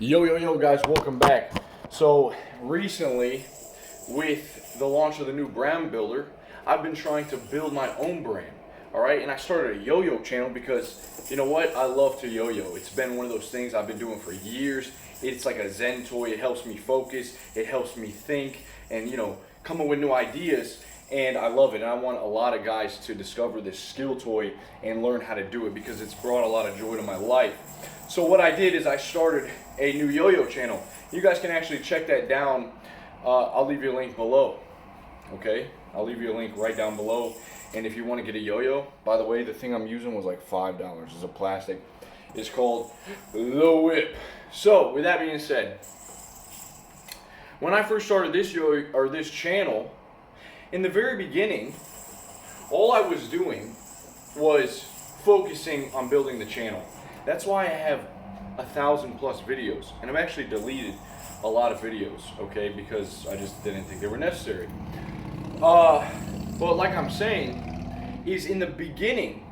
Yo, guys, welcome back. So, recently, with the launch of the new brand builder, I've been trying to build my own brand. All right, and I started a yo-yo channel because, you know what, I love to yo-yo. It's been one of those things I've been doing for years. It's like a zen toy. It helps me focus, it helps me think, and, come up with new ideas. And I love it, and I want a lot of guys to discover this skill toy and learn how to do it because it's brought a lot of joy to my life. So what I did is I started a new yo-yo channel. You guys can actually check that down. I'll leave you a link below. Okay, I'll leave you a link right down below. And if you want to get a yo-yo, by the way, the thing I'm using was like $5. It's a plastic. It's called the Whip. So with that being said, when I first started this channel, in the very beginning, all I was doing was focusing on building the channel. That's why I have 1,000+ videos, and I've actually deleted a lot of videos, okay, because I just didn't think they were necessary. But like I'm saying, is in the beginning,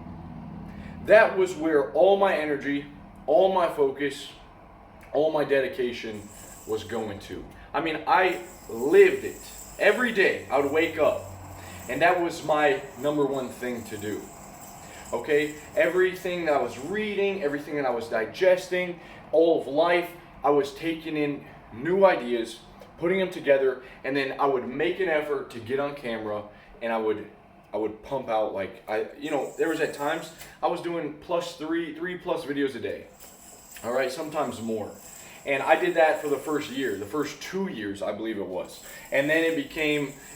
that was where all my energy, all my focus, all my dedication was going to. I mean, I lived it. Every day I would wake up, and that was my number one thing to do. Okay, everything that I was reading, everything that I was digesting, all of life, I was taking in new ideas, putting them together, and then I would make an effort to get on camera, and I would pump out like there was at times I was doing three plus videos a day. All right, sometimes more. And I did that for the first year, the first 2 years, I believe it was. And then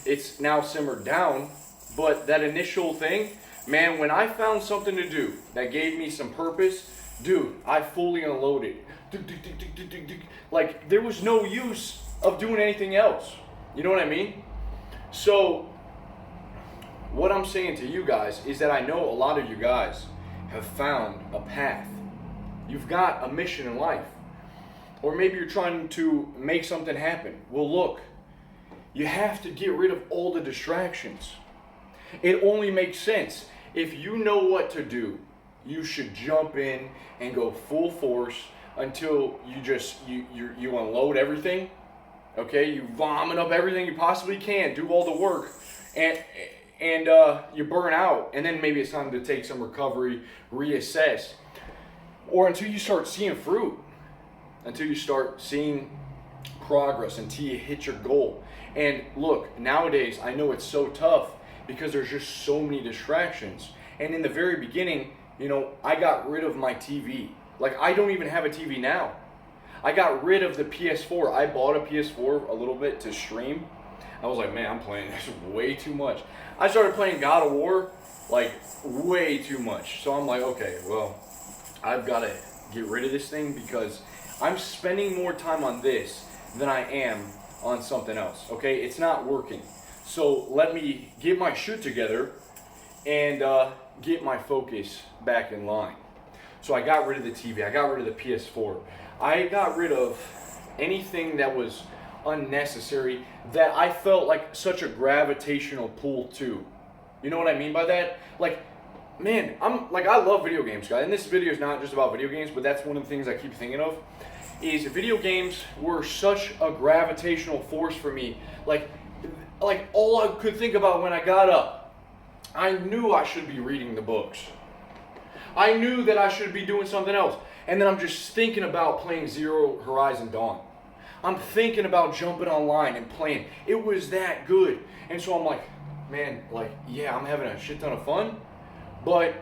it's now simmered down, but that initial thing, man, when I found something to do that gave me some purpose, dude, I fully unloaded. Like, there was no use of doing anything else. You know what I mean? So, what I'm saying to you guys is that I know a lot of you guys have found a path. You've got a mission in life. Or maybe you're trying to make something happen. Well, look, you have to get rid of all the distractions. It only makes sense. If you know what to do, you should jump in and go full force until you unload everything. Okay, you vomit up everything you possibly can, do all the work, and you burn out, and then maybe it's time to take some recovery, reassess, or until you start seeing fruit. Until you start seeing progress, until you hit your goal. And look, nowadays, I know it's so tough because there's just so many distractions. And in the very beginning, I got rid of my TV. Like, I don't even have a TV now. I got rid of the PS4. I bought a PS4 a little bit to stream. I was like, man, I'm playing this way too much. I started playing God of War, like, way too much. So I'm like, okay, well, I've got to get rid of this thing because I'm spending more time on this than I am on something else, okay? It's not working. So let me get my shit together and get my focus back in line. So I got rid of the TV. I got rid of the PS4. I got rid of anything that was unnecessary that I felt like such a gravitational pull to. You know what I mean by that? Like, man, I love video games, guys. And this video is not just about video games, but that's one of the things I keep thinking of. Is video games were such a gravitational force for me. Like all I could think about when I got up, I knew I should be reading the books. I knew that I should be doing something else. And then I'm just thinking about playing Zero Horizon Dawn. I'm thinking about jumping online and playing. It was that good. And so I'm like, man, yeah, I'm having a shit ton of fun, but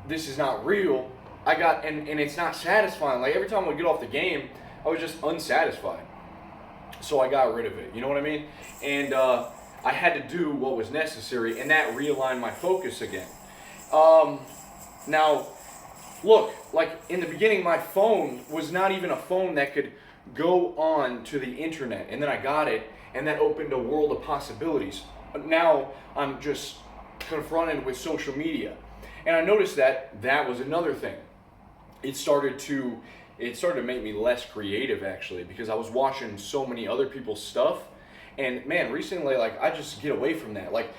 this is not real. And it's not satisfying. Like, every time I would get off the game, I was just unsatisfied. So I got rid of it. You know what I mean? And I had to do what was necessary, and that realigned my focus again. Now, look, like, in the beginning, my phone was not even a phone that could go on to the internet. And then I got it, and that opened a world of possibilities. But now I'm just confronted with social media. And I noticed that was another thing. It started to make me less creative, actually, because I was watching so many other people's stuff. And man, recently, like, I just get away from that. Like,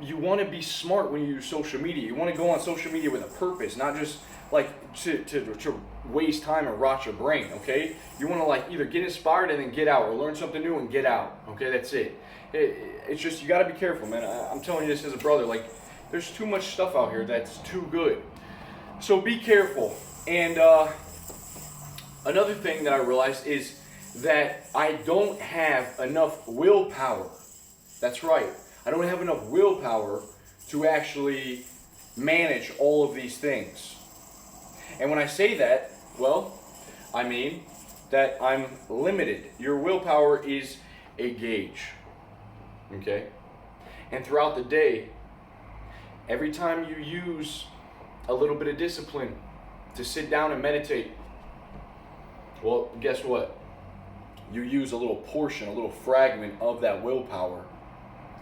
you want to be smart when you use social media. You want to go on social media with a purpose, not just like to waste time and rot your brain, okay? You want to like either get inspired and then get out, or learn something new and get out, okay? That's it. It's just, you got to be careful, man. I'm telling you this as a brother. Like, there's too much stuff out here that's too good. So be careful. And another thing that I realized is that I don't have enough willpower. That's right. I don't have enough willpower to actually manage all of these things. And when I say that, well, I mean that I'm limited. Your willpower is a gauge. Okay? And throughout the day, every time you use a little bit of discipline to sit down and meditate, well, guess what? You use a little portion, a little fragment of that willpower,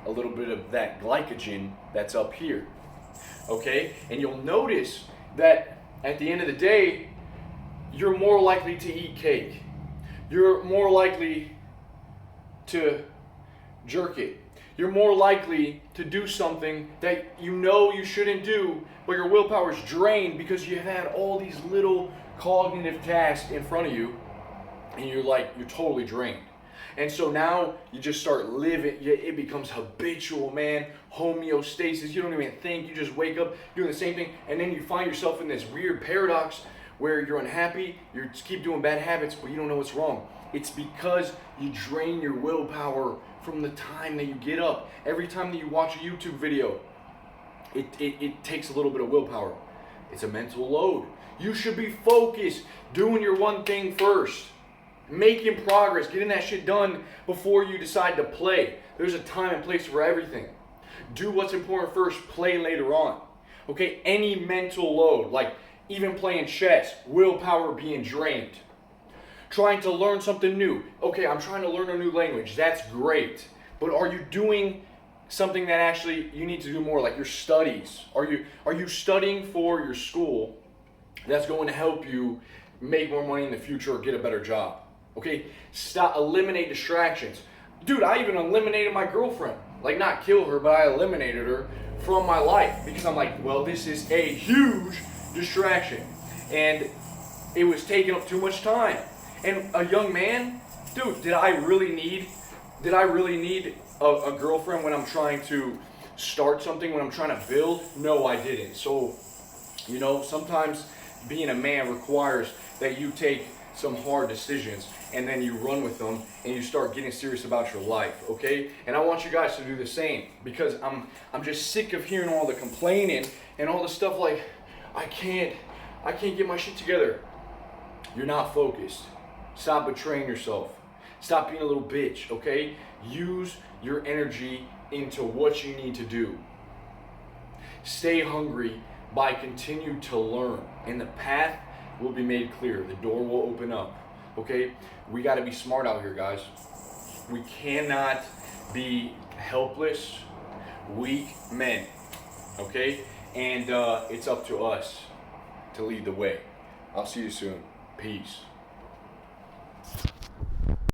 a little bit of that glycogen that's up here. Okay? And you'll notice that at the end of the day, you're more likely to eat cake. You're more likely to jerk it. You're more likely to do something that you know you shouldn't do, but your willpower is drained because you had all these little cognitive tasks in front of you, and you're totally drained. And so now you just start living, it becomes habitual, man, homeostasis. You don't even think, you just wake up doing the same thing, and then you find yourself in this weird paradox where you're unhappy, you just keep doing bad habits, but you don't know what's wrong. It's because you drain your willpower from the time that you get up. Every time that you watch a YouTube video, it takes a little bit of willpower. It's a mental load. You should be focused, doing your one thing first. Making progress, getting that shit done before you decide to play. There's a time and place for everything. Do what's important first, play later on. Okay, any mental load, like even playing chess, willpower being drained. Trying to learn something new. Okay, I'm trying to learn a new language. That's great. But are you doing something that actually you need to do more, like your studies? Are you studying for your school that's going to help you make more money in the future or get a better job? Okay, eliminate distractions. Dude, I even eliminated my girlfriend. Like, not kill her, but I eliminated her from my life because I'm like, well, this is a huge distraction. And it was taking up too much time. And a young man, dude, did I really need a girlfriend when I'm trying to start something, when I'm trying to build? No, I didn't. So, sometimes being a man requires that you take some hard decisions and then you run with them and you start getting serious about your life, okay? And I want you guys to do the same because I'm just sick of hearing all the complaining and all the stuff like, I can't get my shit together. You're not focused. Stop betraying yourself. Stop being a little bitch, okay? Use your energy into what you need to do. Stay hungry by continue to learn, and the path will be made clear. The door will open up. Okay? We got to be smart out here, guys. We cannot be helpless, weak men. Okay? And it's up to us to lead the way. I'll see you soon. Peace.